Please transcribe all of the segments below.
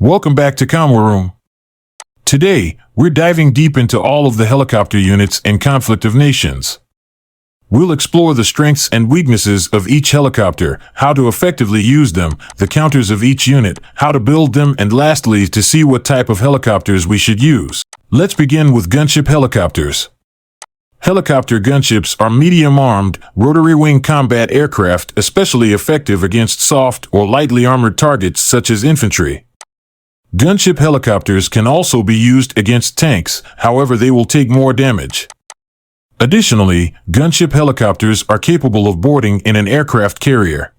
Welcome back to CoN. Today, we're diving deep into all of the helicopter units in Conflict of Nations. We'll explore the strengths and weaknesses of each helicopter, how to effectively use them, the counters of each unit, how to build them, and lastly, to see what type of helicopters we should use. Let's begin with gunship helicopters. Helicopter gunships are medium-armed, rotary-wing combat aircraft especially effective against soft or lightly armored targets such as infantry. Gunship helicopters can also be used against tanks, however they will take more damage. Additionally, gunship helicopters are capable of boarding in an aircraft carrier.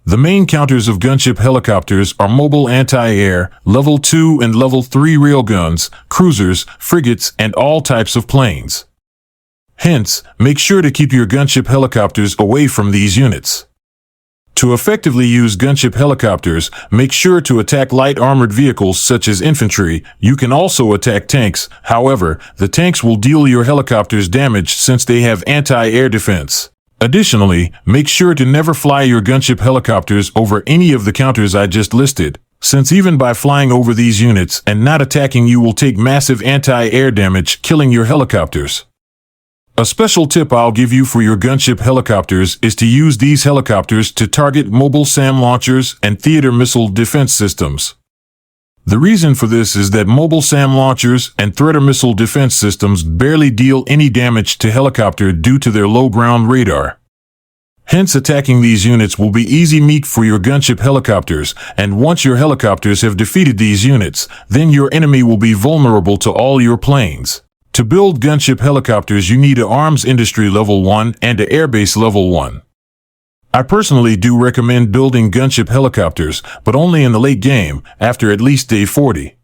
The main counters of gunship helicopters are mobile anti-air, level 2 and level 3 railguns, cruisers, frigates, and all types of planes. Hence, make sure to keep your gunship helicopters away from these units. To effectively use gunship helicopters, make sure to attack light armored vehicles such as infantry. You can also attack tanks, however, the tanks will deal your helicopters damage since they have anti-air defense. Additionally, make sure to never fly your gunship helicopters over any of the counters I just listed, since even by flying over these units and not attacking you will take massive anti-air damage, killing your helicopters. A special tip I'll give you for your gunship helicopters is to use these helicopters to target mobile SAM launchers and theater missile defense systems. The reason for this is that mobile SAM launchers and theater missile defense systems barely deal any damage to helicopter due to their low ground radar. Hence, attacking these units will be easy meat for your gunship helicopters, and once your helicopters have defeated these units, then your enemy will be vulnerable to all your planes. To build gunship helicopters, you need a Arms Industry Level 1 and a Airbase Level 1. I personally do recommend building gunship helicopters, but only in the late game, after at least day 40.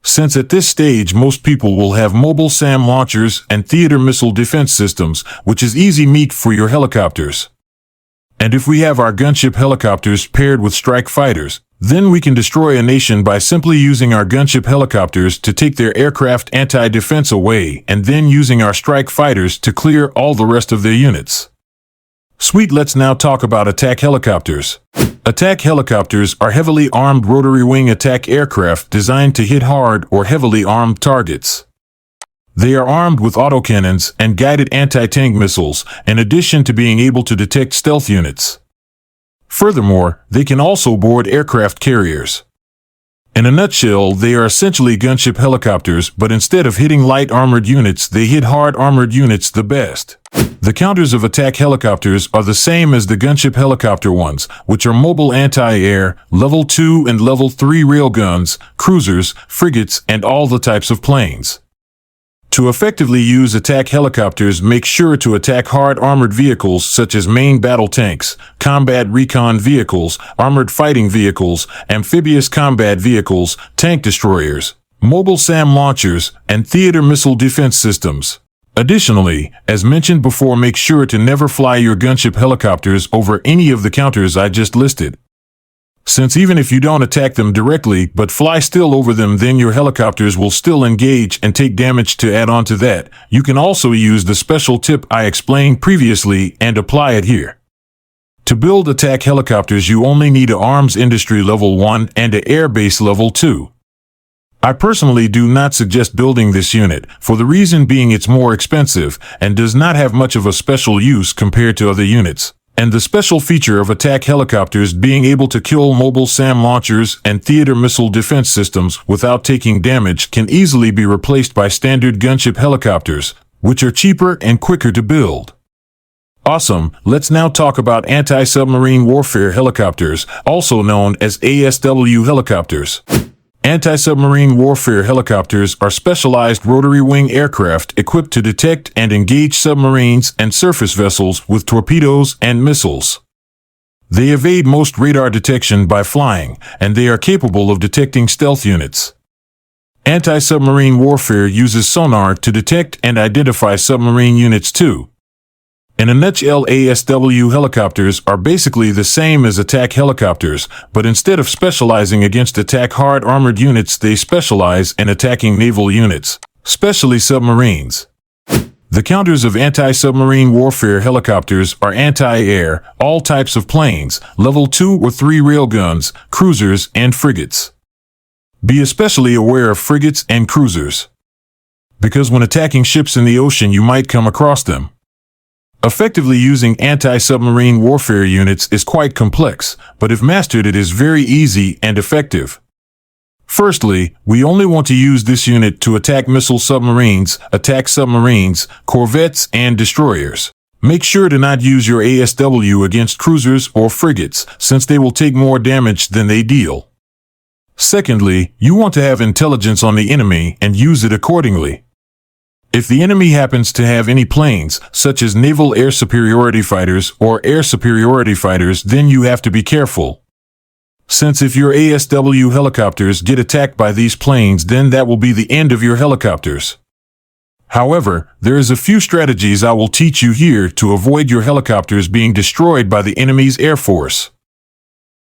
Since at this stage most people will have mobile SAM launchers and theater missile defense systems, which is easy meat for your helicopters. And if we have our gunship helicopters paired with strike fighters, then we can destroy a nation by simply using our gunship helicopters to take their aircraft anti-defense away and then using our strike fighters to clear all the rest of their units. Sweet, let's now talk about attack helicopters. Attack helicopters are heavily armed rotary wing attack aircraft designed to hit hard or heavily armed targets. They are armed with autocannons and guided anti-tank missiles, in addition to being able to detect stealth units. Furthermore, they can also board aircraft carriers. In a nutshell, they are essentially gunship helicopters, but instead of hitting light armored units, they hit hard armored units the best. The counters of attack helicopters are the same as the gunship helicopter ones, which are mobile anti-air, level 2 and level 3 railguns, cruisers, frigates, and all the types of planes. To effectively use attack helicopters, make sure to attack hard armored vehicles such as main battle tanks, combat recon vehicles, armored fighting vehicles, amphibious combat vehicles, tank destroyers, mobile SAM launchers, and theater missile defense systems. Additionally, as mentioned before, make sure to never fly your gunship helicopters over any of the counters I just listed. Since even if you don't attack them directly but fly still over them, then your helicopters will still engage and take damage. To add on to that, you can also use the special tip I explained previously and apply it here. To build attack helicopters, you only need a Arms Industry Level 1 and a Airbase Level 2. I personally do not suggest building this unit, for the reason being it's more expensive and does not have much of a special use compared to other units. And the special feature of attack helicopters being able to kill mobile SAM launchers and theater missile defense systems without taking damage can easily be replaced by standard gunship helicopters, which are cheaper and quicker to build. Awesome, let's now talk about anti-submarine warfare helicopters, also known as ASW helicopters. Anti-submarine warfare helicopters are specialized rotary wing aircraft equipped to detect and engage submarines and surface vessels with torpedoes and missiles. They evade most radar detection by flying, and they are capable of detecting stealth units. Anti-submarine warfare uses sonar to detect and identify submarine units too. In a nutshell, ASW helicopters are basically the same as attack helicopters, but instead of specializing against attack hard armored units, they specialize in attacking naval units, especially submarines. The counters of anti-submarine warfare helicopters are anti-air, all types of planes, level 2 or 3 railguns, cruisers, and frigates. Be especially aware of frigates and cruisers, because when attacking ships in the ocean you might come across them. Effectively using anti-submarine warfare units is quite complex, but if mastered it is very easy and effective. Firstly, we only want to use this unit to attack missile submarines, attack submarines, corvettes, and destroyers. Make sure to not use your ASW against cruisers or frigates, since they will take more damage than they deal. Secondly, you want to have intelligence on the enemy and use it accordingly. If the enemy happens to have any planes, such as naval air superiority fighters or air superiority fighters, then you have to be careful. Since if your ASW helicopters get attacked by these planes, then that will be the end of your helicopters. However, there is a few strategies I will teach you here to avoid your helicopters being destroyed by the enemy's air force.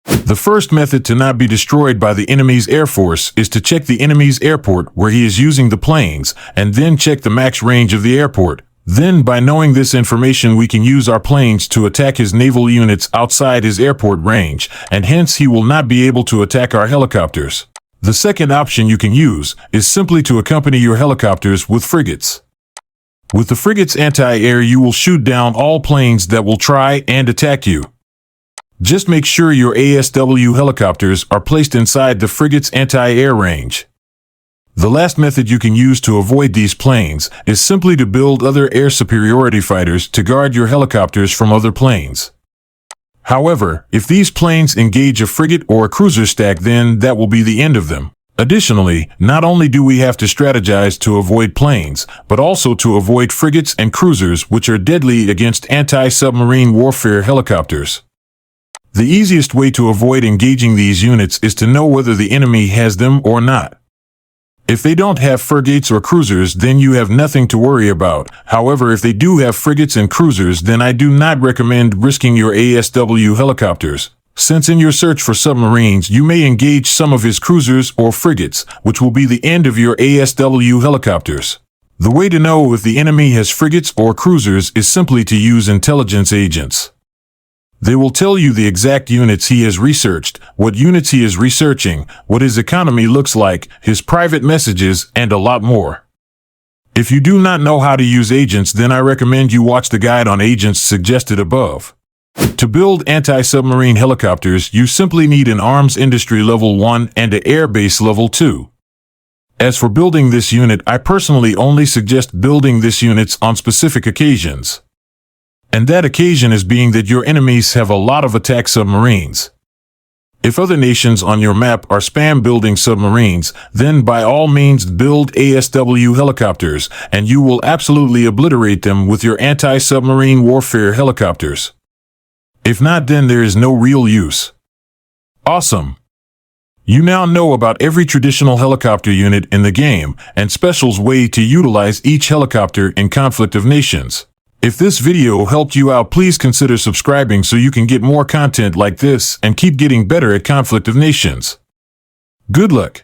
The first method to not be destroyed by the enemy's air force is to check the enemy's airport where he is using the planes, and then check the max range of the airport. Then, by knowing this information, we can use our planes to attack his naval units outside his airport range, and hence he will not be able to attack our helicopters. The second option you can use is simply to accompany your helicopters with frigates. With the frigate's anti-air, you will shoot down all planes that will try and attack you. Just make sure your ASW helicopters are placed inside the frigate's anti-air range. The last method you can use to avoid these planes is simply to build other air superiority fighters to guard your helicopters from other planes. However, if these planes engage a frigate or a cruiser stack, then that will be the end of them. Additionally, not only do we have to strategize to avoid planes, but also to avoid frigates and cruisers, which are deadly against anti-submarine warfare helicopters. The easiest way to avoid engaging these units is to know whether the enemy has them or not. If they don't have frigates or cruisers, then you have nothing to worry about. However, if they do have frigates and cruisers, then I do not recommend risking your ASW helicopters, since in your search for submarines you may engage some of his cruisers or frigates, which will be the end of your ASW helicopters. The way to know if the enemy has frigates or cruisers is simply to use intelligence agents. They will tell you the exact units he has researched, what units he is researching, what his economy looks like, his private messages, and a lot more. If you do not know how to use agents, then I recommend you watch the guide on agents suggested above. To build anti-submarine helicopters, you simply need an arms industry level 1 and an airbase level 2. As for building this unit, I personally only suggest building these units on specific occasions. And that occasion is being that your enemies have a lot of attack submarines. If other nations on your map are spam building submarines, then by all means build ASW helicopters, and you will absolutely obliterate them with your anti-submarine warfare helicopters. If not, then there is no real use. Awesome! You now know about every traditional helicopter unit in the game, and Special's way to utilize each helicopter in Conflict of Nations. If this video helped you out, please consider subscribing so you can get more content like this and keep getting better at Conflict of Nations. Good luck!